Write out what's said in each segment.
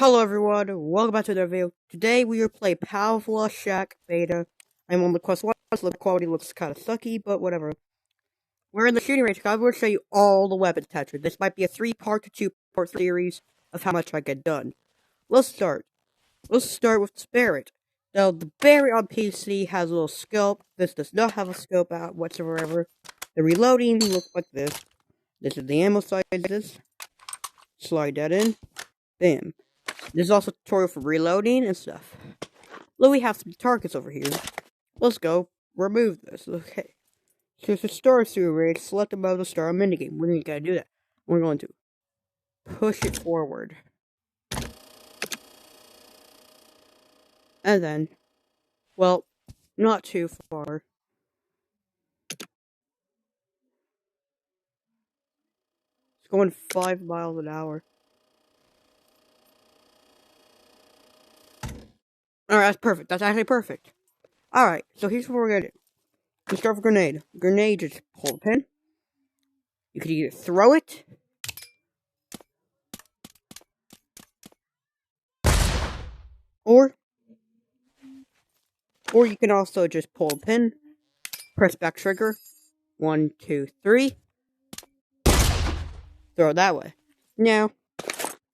Hello everyone, welcome back to the video. Today we will play Pavlov VR Beta. I'm on the quest 1, so the quality looks kinda sucky, but whatever. We're in the shooting range, I'm going to show you all the weapons attached. This might be a 3-part to 2-part series of how much I get done. Let's start. Let's start with the Barrett. Now, the Barrett on PC has a little scope. This does not have a scope out whatsoever. The reloading looks like this. This is the ammo sizes. Slide that in. Bam. There's also a tutorial for reloading and stuff. Look, we have some targets over here. Let's go remove this. Okay. So to start through raid, select the mode to start a minigame. We're gonna do that. We're going to push it forward. And then, well, not too far. It's going 5 miles an hour. Alright, that's perfect. That's actually perfect. Alright, so here's what we're gonna do. We start with grenade. Grenade, just pull the pin. You could either throw it, or you can also just pull the pin, press back trigger, 1, 2, 3, throw it that way. Now,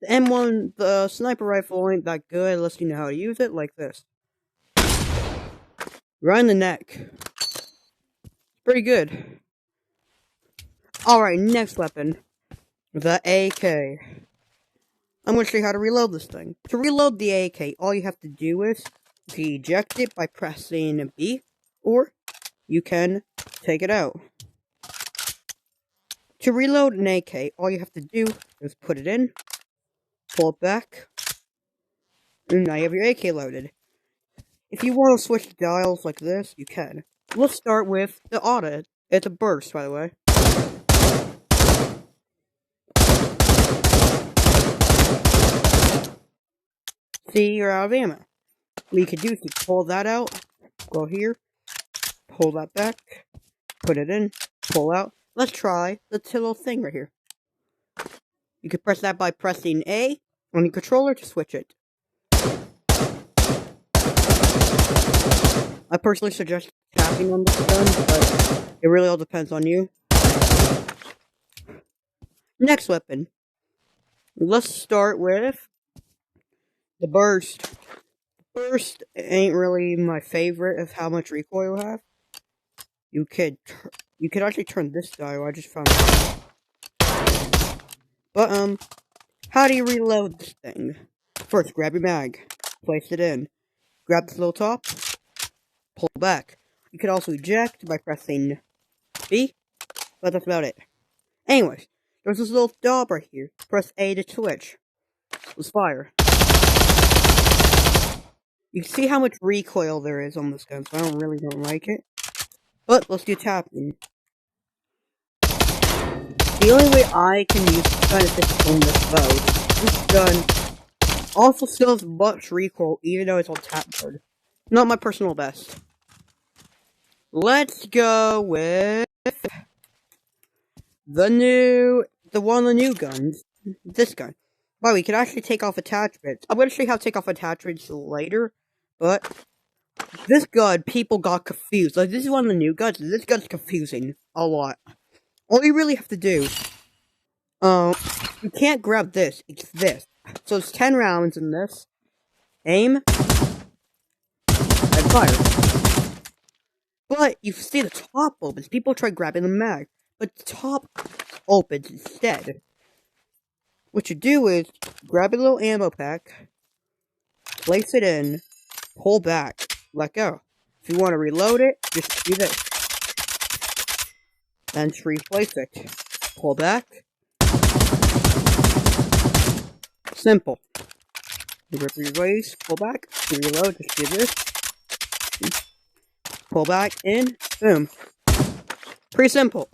the M1, the sniper rifle ain't that good unless you know how to use it, like this. Right in the neck. Pretty good. Alright, next weapon. The AK. I'm going to show you how to reload this thing. To reload the AK, all you have to do is eject it by pressing B, or you can take it out. To reload an AK, all you have to do is put it in, pull it back, and now you have your AK loaded. If you want to switch dials like this, you can. Let's start with the auto. It's a burst, by the way. See, you're out of ammo. What you can do is you pull that out, go here, pull that back, put it in, pull out. Let's try the little thing right here. You can press that by pressing A on the controller to switch it. I personally suggest tapping on this gun, but it really all depends on you. Next weapon. Let's start with the burst. Burst ain't really my favorite of how much recoil you have. You could actually turn this dial. I just found it. But how do you reload this thing? First, grab your mag, place it in, grab this little top, pull back. You can also eject by pressing B, but that's about it. Anyways, there's this little knob right here. Press A to switch. Let's fire. You can see how much recoil there is on this gun, so I really don't like it. But let's do tapping. The only way I can use this gun is just on this bow. This gun also still has much recoil, even though it's on tap mode. Not my personal best. Let's go with one of the new guns. This gun. Wow, we can actually take off attachments. I'm going to show you how to take off attachments later, but this gun, people got confused. Like, this is one of the new guns, and this gun's confusing a lot. All you really have to do, you can't grab this, it's this. So it's 10 rounds in this. Aim, and fire. But you see the top opens. People try grabbing the mag, but the top opens instead. What you do is grab a little ammo pack, place it in, pull back, let go. If you want to reload it, just do this. Then replace it. Pull back. Simple. You rip your waist, pull back, you reload, just do this. Pull back, in, boom. Pretty simple.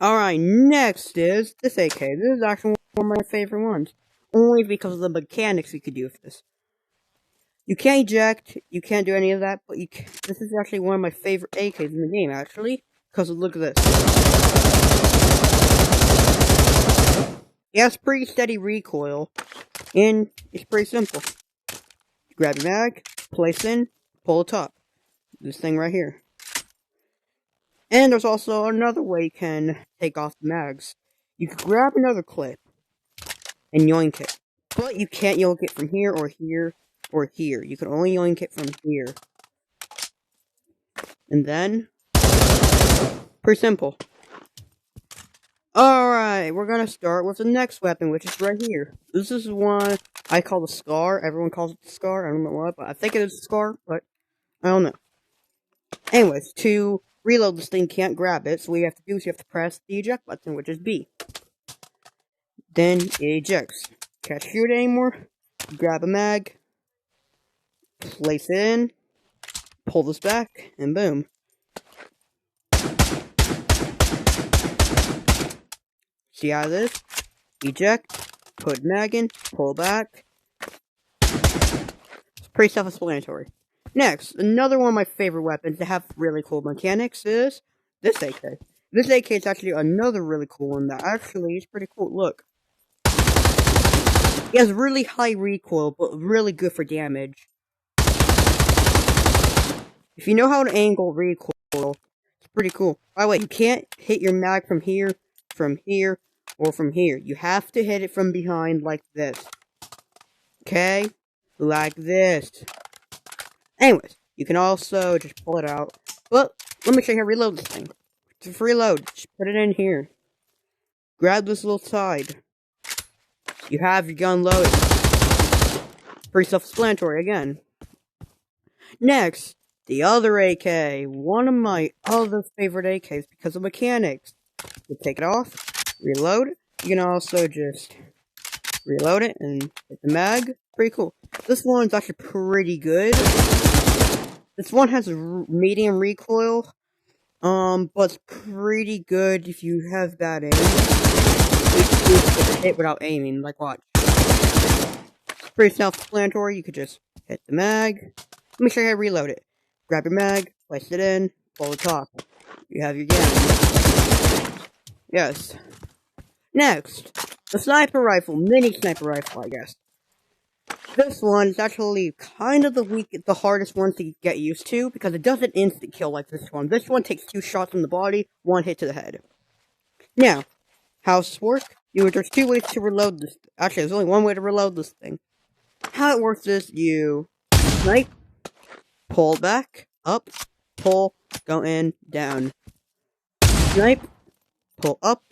Alright, next is this AK. This is actually one of my favorite ones. Only because of the mechanics you could do with this. You can't eject, you can't do any of that, but this is actually one of my favorite AKs in the game, actually. Because look at this. It has pretty steady recoil, and it's pretty simple. You grab your mag, place in, pull the top. This thing right here. And there's also another way you can take off the mags. You can grab another clip and yoink it. But you can't yoink it from here or here or here. You can only yoink it from here. And then, pretty simple. Alright, we're gonna start with the next weapon, which is right here. This is one I call the Scar. Everyone calls it the Scar. I don't know what, but I think it is the Scar, but I don't know. Anyways, to reload this thing, you can't grab it, so what you have to do is you have to press the eject button, which is B. Then it ejects. Can't shoot it anymore. Grab a mag, place it in, pull this back, and boom. See how it is? Eject, put mag in, pull back. It's pretty self-explanatory. Next, another one of my favorite weapons that have really cool mechanics is this AK. This AK is actually another really cool one that actually is pretty cool. Look. It has really high recoil, but really good for damage. If you know how to angle recoil, it's pretty cool. By the way, you can't hit your mag from here, or from here. You have to hit it from behind like this. Okay? Like this. Anyways, you can also just pull it out. But, let me show you how to reload this thing. To reload, just put it in here. Grab this little side. You have your gun loaded. Pretty self-explanatory again. Next, the other AK. One of my other favorite AKs because of mechanics. You take it off, reload. You can also just reload it and hit the mag. Pretty cool. This one's actually pretty good. This one has a medium recoil. But it's pretty good if you have bad aim. You can hit without aiming, like watch. It's pretty self-explanatory. You could just hit the mag. Let me show you how to reload it. Grab your mag, place it in, pull the top. You have your gun. Yes. Next, the sniper rifle, mini sniper rifle, I guess. This one is actually kind of the hardest one to get used to because it doesn't instant kill like this one. This one takes 2 shots in the body, 1 hit to the head. Now, how does this work? There's 2 ways to reload this. Actually, there's only 1 way to reload this thing. How it works is you snipe, pull back, up, pull, go in, down. Snipe, pull up,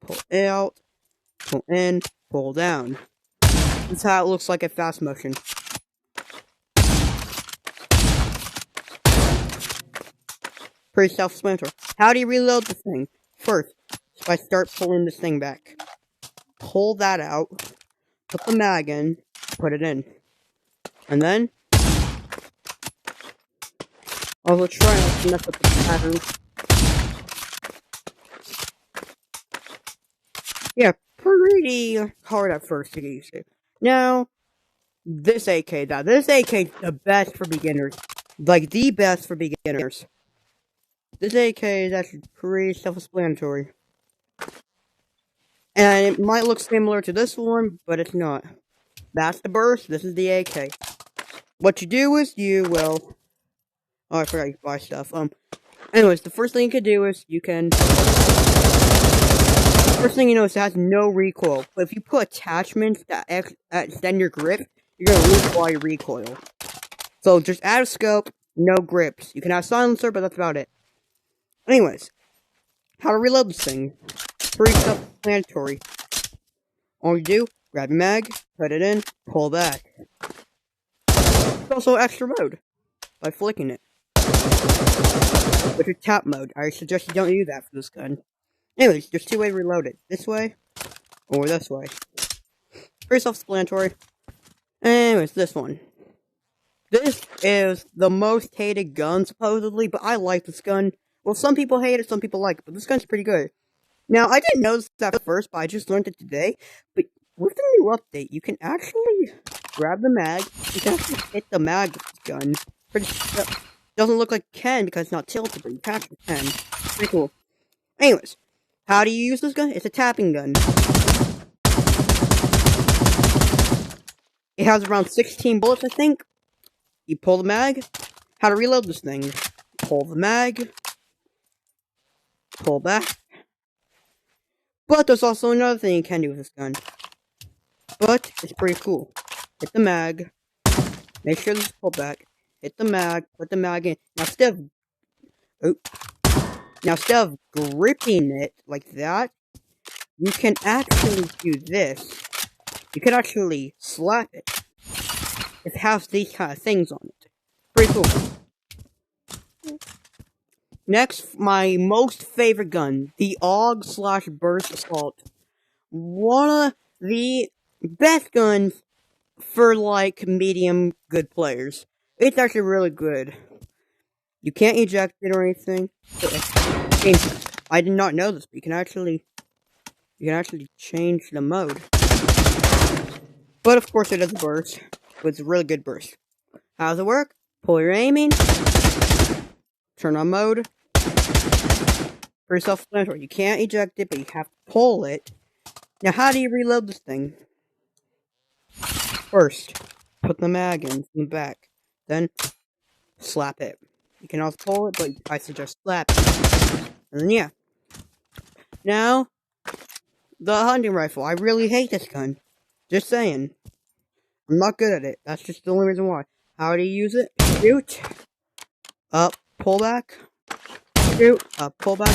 pull out, pull in, pull down. That's how it looks like at fast motion. Pretty self-explanatory. How do you reload the thing? First, if I start pulling this thing back. Pull that out, put the mag in, put it in. And then, I'll try not to mess up the pattern. Yeah, pretty hard at first to get used to. Now, this AK is the best for beginners. Like, the best for beginners. This AK is actually pretty self-explanatory. And it might look similar to this one, but it's not. That's the burst, this is the AK. What you do is you will... Oh, I forgot you can buy stuff. Anyways, the first thing you can do is you can... First thing you notice, it has no recoil. But if you put attachments that extend your grip, you're going to lose all your recoil. So just add a scope, no grips. You can have silencer, but that's about it. Anyways, how to reload this thing. Pretty self-explanatory. All you do, grab your mag, put it in, pull back. It's also extra mode, by flicking it. Which is tap mode. I suggest you don't do that for this gun. Anyways, there's 2 ways to reload it. This way, or this way. Pretty self-explanatory. Anyways, this one. This is the most hated gun, supposedly, but I like this gun. Well, some people hate it, some people like it, but this gun's pretty good. Now, I didn't notice that at first, but I just learned it today. But with the new update, you can actually grab the mag. You can actually hit the mag with this gun. Doesn't look like you can because it's not tilted, but you actually can. Pretty cool. Anyways, how do you use this gun? It's a tapping gun. It has around 16 bullets, I think. You pull the mag. How to reload this thing. Pull the mag. Pull back. But there's also another thing you can do with this gun. But it's pretty cool. Hit the mag. Make sure this is pulled back. Hit the mag. Put the mag in. Now instead of gripping it like that, you can actually do this. You can actually slap it. It has these kind of things on it. Pretty cool. Next, my most favorite gun, the AUG/Burst Assault. One of the best guns for, like, medium good players. It's actually really good. You can't eject it or anything. I did not know this, but you can actually change the mode. But of course it does burst. It's a really good burst. How does it work? Pull your aiming. Turn on mode. For self-explanatory. You can't eject it, but you have to pull it. Now how do you reload this thing? First, put the mag in from the back. Then, slap it. You can also pull it, but I suggest slap it. And then yeah. Now, the hunting rifle. I really hate this gun. Just saying. I'm not good at it. That's just the only reason why. How do you use it? Shoot. Up, pull back. Shoot. Up, pull back.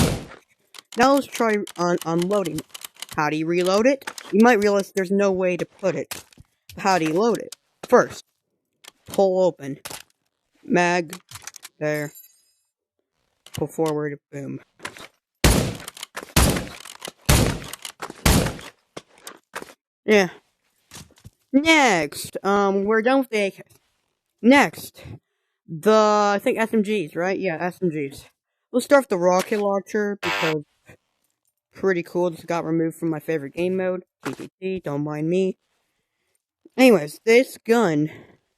Now let's try unloading it. How do you reload it? You might realize there's no way to put it. How do you load it? First, pull open. Mag. There. Pull forward. Boom. Yeah. Next, we're done with the AK. Next, I think SMGs, right? Yeah, SMGs. Let's start with the rocket launcher, because pretty cool. This got removed from my favorite game mode. TTT, don't mind me. Anyways, this gun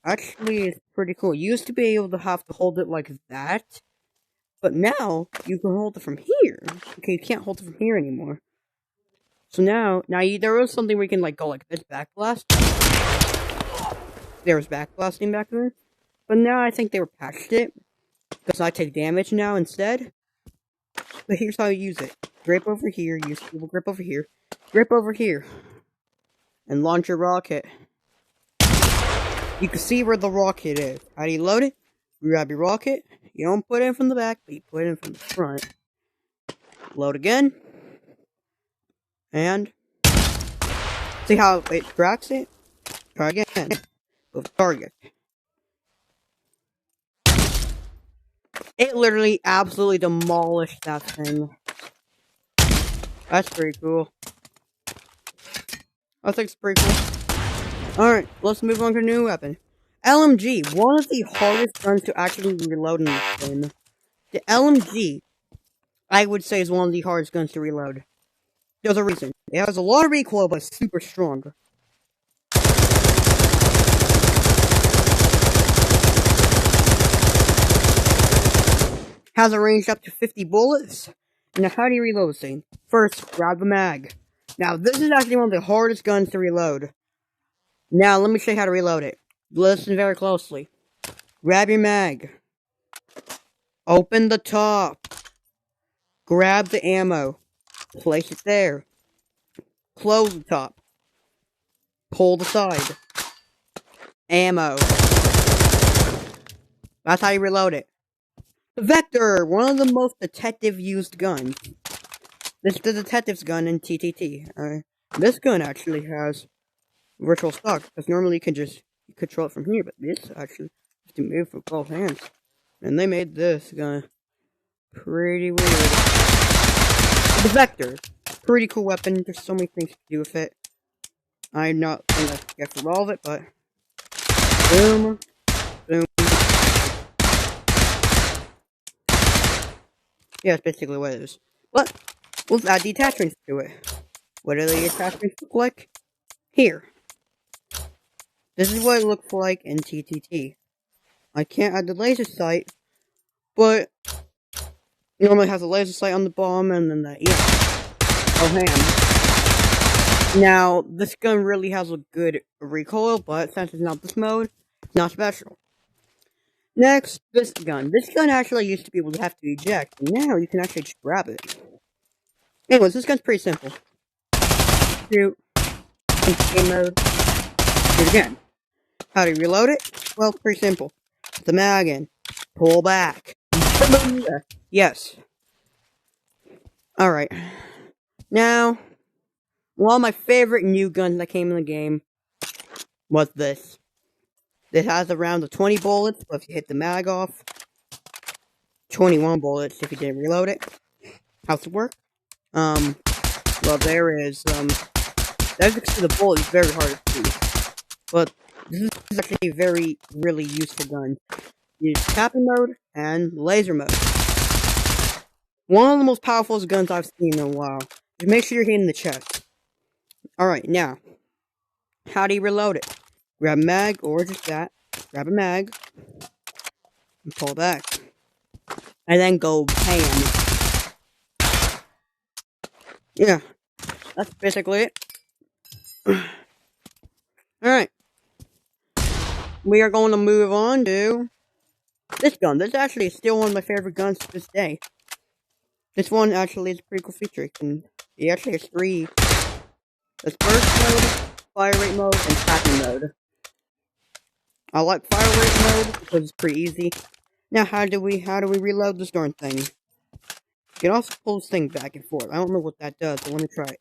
actually is pretty cool. You used to be able to have to hold it like that, but now you can hold it from here. Okay, you can't hold it from here anymore. So now there was something where you can, like, go like this, backblast. There was backblasting back there. But now I think they patched it, because I take damage now instead. But here's how you use it. Grip over here, use people grip over here. Grip over here. And launch your rocket. You can see where the rocket is. How do you load it? You grab your rocket. You don't put it in from the back, but you put it in from the front. Load again. And see how it tracks it? Try again. Go to target. It literally absolutely demolished that thing. That's pretty cool. I think it's pretty cool. Alright, let's move on to a new weapon. LMG, one of the hardest guns to actually reload in this game. The LMG, I would say, is one of the hardest guns to reload. There's a reason. It has a lot of recoil, but it's super strong. Has a range up to 50 bullets. Now, how do you reload this thing? First, grab the mag. Now, this is actually one of the hardest guns to reload. Now, let me show you how to reload it. Listen very closely. Grab your mag. Open the top. Grab the ammo. Place it there. Close the top. Pull the side. Ammo. That's how you reload it. The Vector, one of the most detective used guns. This is the detective's gun in TTT. This gun actually has virtual stock, because normally you can just control it from here, but this actually has to move with both hands. And they made this gun pretty weird. The Vector, pretty cool weapon. There's so many things to do with it. I'm not gonna get through all of it, but boom, boom. Yeah, that's basically what it is. But let's add the attachments to it. What do the attachments look like? Here. This is what it looks like in TTT. I can't add the laser sight, but it normally has a laser sight on the bottom and then the hand. Now, this gun really has a good recoil, but since it's not this mode, it's not special. Next, this gun. This gun actually used to be able to have to eject, and now you can actually just grab it. Anyways, this gun's pretty simple. Shoot, game mode, shoot again. How do you reload it? Well, pretty simple. Put the mag in, pull back. Yes. Alright. Now, one of my favorite new guns that came in the game was this. It has a round of 20 bullets, but if you hit the mag off, 21 bullets if you didn't reload it. How's it work? Well, there is, as you can see, the bullet is very hard to see. But this is actually a very, really useful gun. Use tapping mode and laser mode. One of the most powerful guns I've seen in a while. Just make sure you're hitting the chest. Alright, now, how do you reload it? Grab a mag, or just that. Grab a mag, and pull back. And then go bam. Yeah, that's basically it. Alright. We are going to move on to this gun. This actually is still one of my favorite guns to this day. This one actually is a pretty cool feature. It actually has 3. There's burst mode, fire rate mode, and tapping mode. I like fire rate mode because it's pretty easy. Now, how do we reload this darn thing? You can also pull this thing back and forth. I don't know what that does, so let me try it.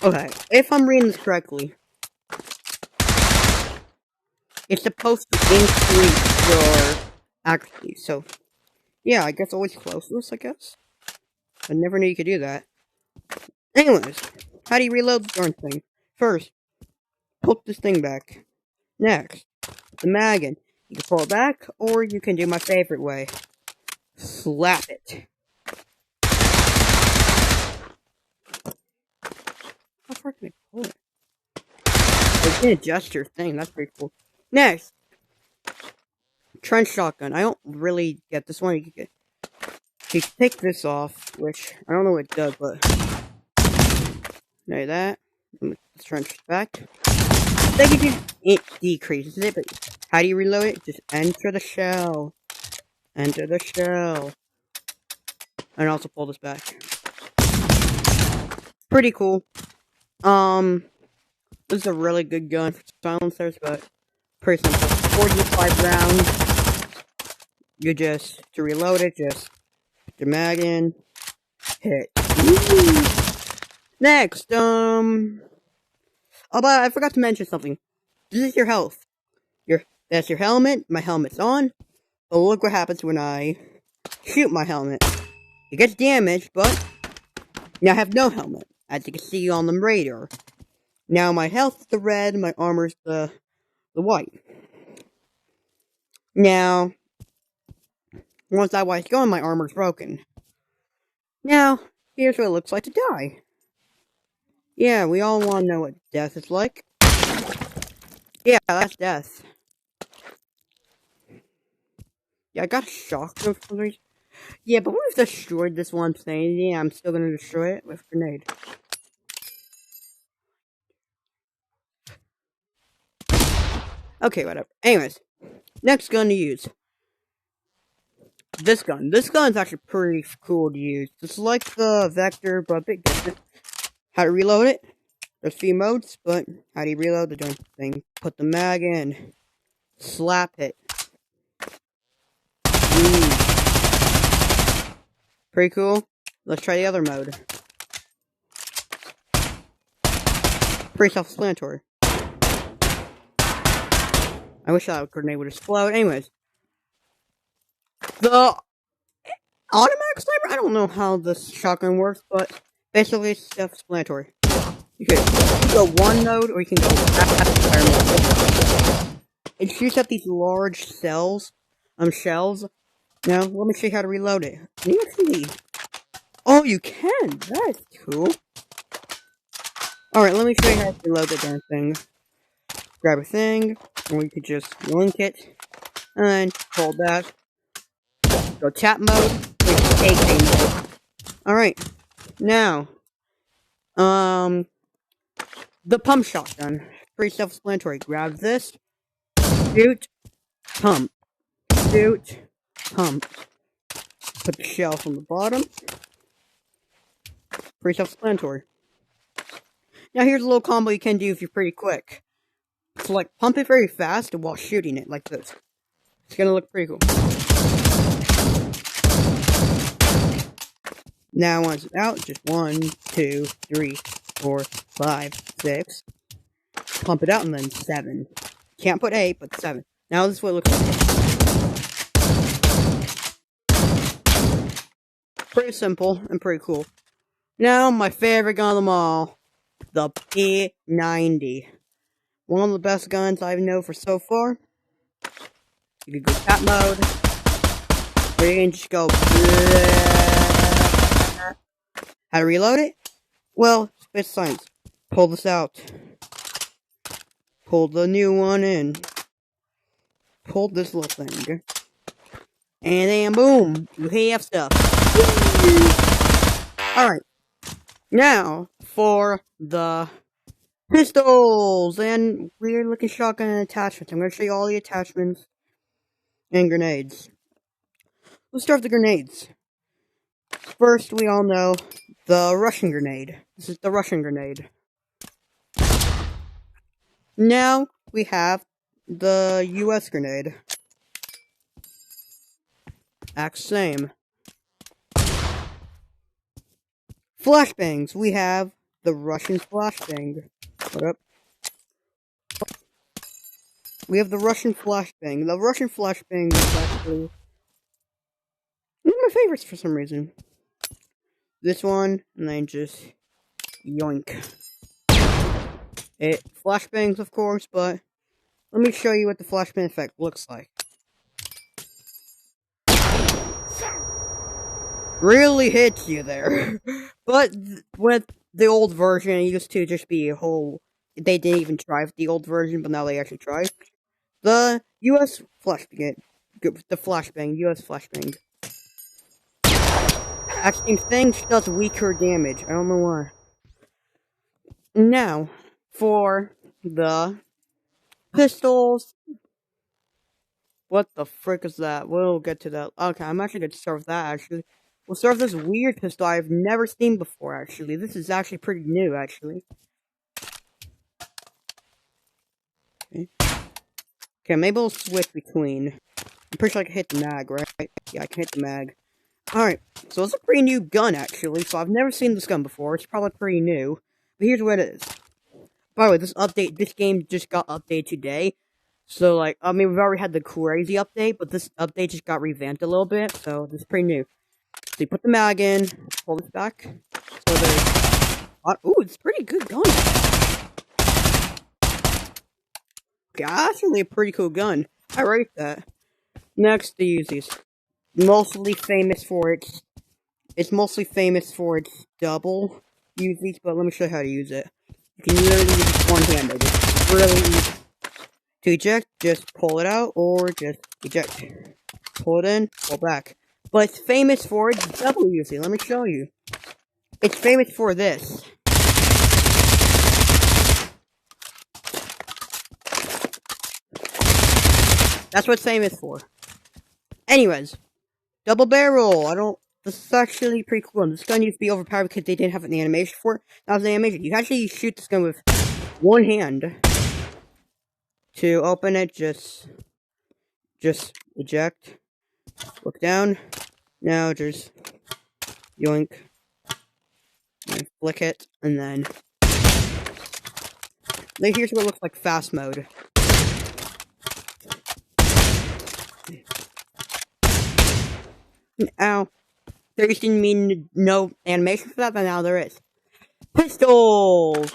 Okay, if I'm reading this correctly, it's supposed to increase your accuracy, so yeah, I guess always closest, I guess. I never knew you could do that. Anyways, how do you reload the darn thing? First, put this thing back. Next, the mag in. You can pull it back, or you can do my favorite way. Slap it. How far can I pull it? You can adjust your thing, that's pretty cool. Next, trench shotgun. I don't really get this one. You can take this off, which I don't know what it does, but like that. Let's trench back. It decreases it, but how do you reload it? Just enter the shell. Enter the shell. And also pull this back. Pretty cool. This is a really good gun for silencers, but pretty simple. 45 rounds. To reload it, just put your mag in, hit. Woo! Next, oh, but I forgot to mention something. This is your health. That's your helmet. My helmet's on. But look what happens when I shoot my helmet. It gets damaged, but now I have no helmet, as you can see on the radar. Now my health is the red, my armor's the white. Now, once that white's gone, my armor's broken. Now, here's what it looks like to die. Yeah, we all want to know what death is like. Yeah, that's death. Yeah, I got a shotgun for some reason. Yeah, but we've destroyed this one thing. Yeah, I'm still gonna destroy it with a grenade. Okay, whatever. Anyways, next gun to use. This gun. This gun is actually pretty cool to use. It's like the Vector, but a bit different. How to reload it? There's 3 modes, but how do you reload the darn thing? Put the mag in. Slap it. Pretty cool. Let's try the other mode. Pretty self-explanatory. I wish that grenade would explode. Anyways. The automatic sniper? I don't know how this shotgun works, but basically it's self-explanatory. You can go one mode, or you can go fire mode. It shoots up these large shells. Now, let me show you how to reload it. Can you actually... Oh, you can! That's cool. Alright, let me show you how to reload the darn thing. Grab a thing, or you could just link it, and then pull back. Go tap mode, which is AK mode. Alright, now, the pump shotgun. Pretty self-explanatory. Grab this, shoot, pump, shoot, pump. Put the shelf on the bottom. Pretty self-explanatory. Now here's a little combo you can do if you're pretty quick. So like, pump it very fast while shooting it, like this. It's gonna look pretty cool. Now once it's out, just 1, 2, 3, 4, 5, 6. Pump it out and then 7. Can't put 8, but 7. Now this is what it looks like. Pretty simple and pretty cool. Now my favorite gun of them all, the P90. One of the best guns I know for so far. You can go tap mode, or you can just go. How to reload it? Well, it's science. Pull this out. Pull the new one in. Pull this little thing. And then boom, you have stuff. Alright. Now, for the pistols and weird looking shotgun attachments. I'm going to show you all the attachments and grenades. Let's start with the grenades. First, we all know the Russian grenade. This is the Russian grenade. Now, we have the US grenade. Acts same. Flashbangs. We have the Russian flashbang. What up? We have the Russian flashbang. The Russian flashbang is actually one of my favorites for some reason. This one, and then just yoink. It flashbangs, of course, but let me show you what the flashbang effect looks like. Really hits you there. But with the old version, it used to just be a whole. They didn't even try with the old version, but now they actually try. The US flashbang. The flashbang. US flashbang. Actually, things does weaker damage. I don't know why. Now, for the pistols. What the frick is that? We'll get to that. Okay, I'm actually going to start with that, actually. We'll start with this weird pistol I've never seen before, actually. This is actually pretty new, actually. Okay, maybe we'll switch between. I'm pretty sure I can hit the mag, right? Yeah, I can hit the mag. Alright, so it's a pretty new gun, actually. So I've never seen this gun before. It's probably pretty new. But here's what it is. By the way, this game just got updated today. So, like, I mean, we've already had the crazy update, but this update just got revamped a little bit. So, this is pretty new. So, you put the mag in, pull this back. So, there's. Ooh, it's a pretty good gun. Okay, actually a pretty cool gun. I rate that. Next, the Uzis. Mostly famous for its double Uzis, but let me show you how to use it. You can literally use it one-handed. It's really easy. To eject, just pull it out, or just eject. Pull it in, pull back. But it's famous for its double Uzi. Let me show you. It's famous for this. That's what it's famous for. Anyways, double barrel. This is actually pretty cool. This gun used to be overpowered because they didn't have an animation for it. Now the animation. You can actually shoot this gun with one hand. To open it, just eject. Look down. Now just yoink. And flick it, and then here's what it looks like fast mode. Ow. There used to mean no animation for that, but now there is. Pistol!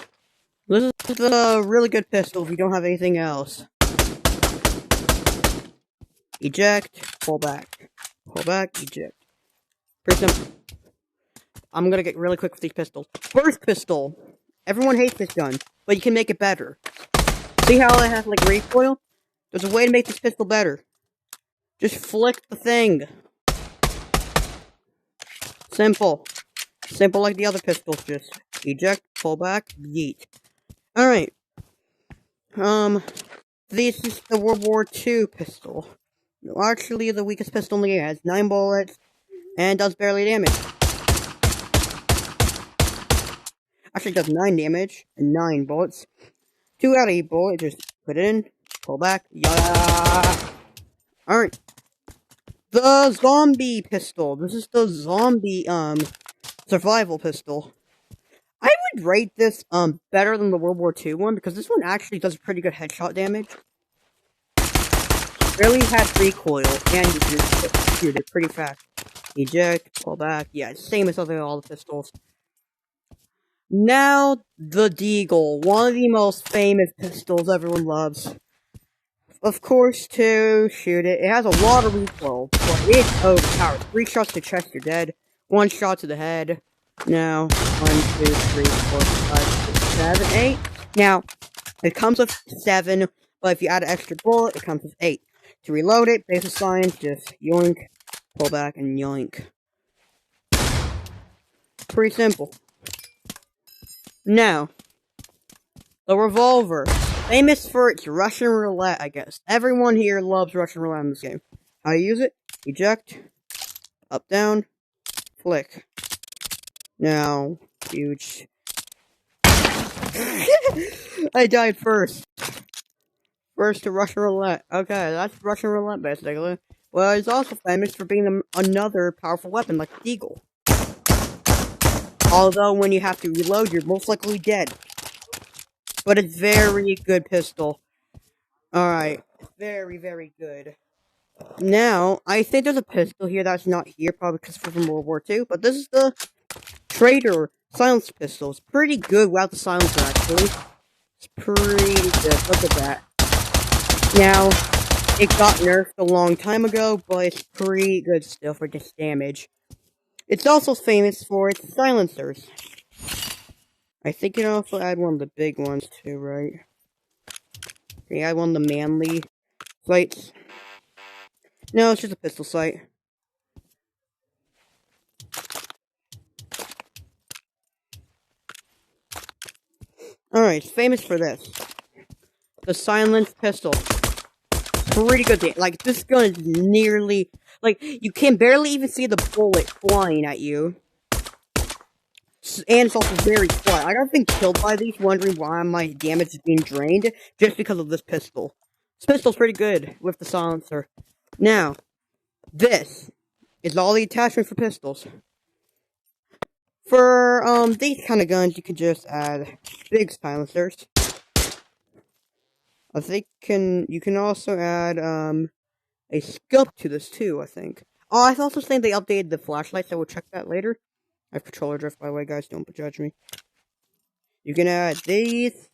This is a really good pistol if you don't have anything else. Eject, pull back. Pull back, eject. Pretty simple. I'm gonna get really quick with these pistols. First pistol. Everyone hates this gun, but you can make it better. See how it has like recoil? There's a way to make this pistol better. Just flick the thing. Simple. Simple like the other pistols, just eject, pull back, yeet. Alright. This is the World War II pistol. Actually, the weakest pistol in the game. It has 9 bullets, and does barely damage. Actually, it does 9 damage, and 9 bullets. 2 out of 8 bullet, just put it in, pull back, yeah! Alright. The zombie pistol. This is the zombie, survival pistol. I would rate this, better than the World War II one, because this one actually does pretty good headshot damage. Really has recoil, and you can shoot it pretty fast. Eject, pull back, yeah, same as all the pistols. Now, the Deagle, one of the most famous pistols everyone loves. Of course, to shoot it, it has a lot of recoil, but it's overpowered. 3 shots to the chest, you're dead. 1 shot to the head. Now, 1, 2, 3, 4, 5, 6, 7, 8. Now, it comes with 7, but if you add an extra bullet, it comes with 8. To reload it, basic science, just yoink, pull back, and yoink. Pretty simple. Now, the Revolver. Famous for its Russian roulette, I guess. Everyone here loves Russian roulette in this game. How you use it? Eject. Up, down. Flick. Now, huge. I died first. First to Russian roulette. Okay, that's Russian roulette, basically. Well, it's also famous for being another powerful weapon, like Deagle. Although, when you have to reload, you're most likely dead. But it's very good pistol. Alright. Very, very good. Now, I think there's a pistol here that's not here, probably because it's from World War II. But this is the Trader Silencer pistol. It's pretty good without the silencer, actually. It's pretty good. Look at that. Now, it got nerfed a long time ago, but it's pretty good still for this damage. It's also famous for its silencers. I think you can also add one of the big ones too, right? Can you add one of the manly sights? No, it's just a pistol sight. Alright, it's famous for this. The silenced pistol. Pretty good. Like, this gun is nearly... Like, you can barely even see the bullet flying at you. And it's also very quiet. I got been killed by these, wondering why my damage is being drained, just because of this pistol. This pistol's pretty good with the silencer. Now, this is all the attachments for pistols. For, these kind of guns, you can just add big silencers. I think you can also add, a scope to this too, I think. Oh, I also think they updated the flashlights, so we'll check that later. I have controller drift, by the way, guys, don't judge me. You can add these.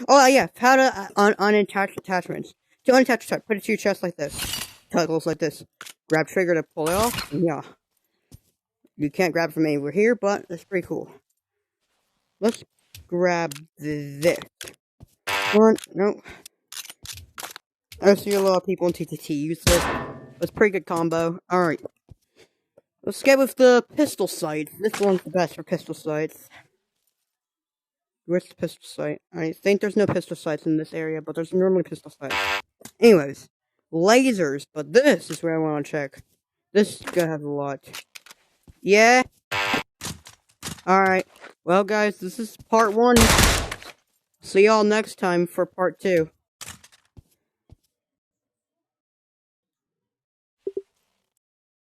Oh, yeah, how to unattach attachments. To unattach attachment, put it to your chest like this. Toggles like this. Grab trigger to pull it off, and yeah. You can't grab it from anywhere here, but it's pretty cool. Let's grab this. One, no. I see a lot of people in TTT use this. It's a pretty good combo. Alright. Let's get with the pistol sight. This one's the best for pistol sights. Where's the pistol sight? I think there's no pistol sights in this area, but there's normally pistol sights. Anyways, lasers, but this is where I want to check. This guy has a lot. Yeah? Alright. Well, guys, this is part 1. See y'all next time for part 2.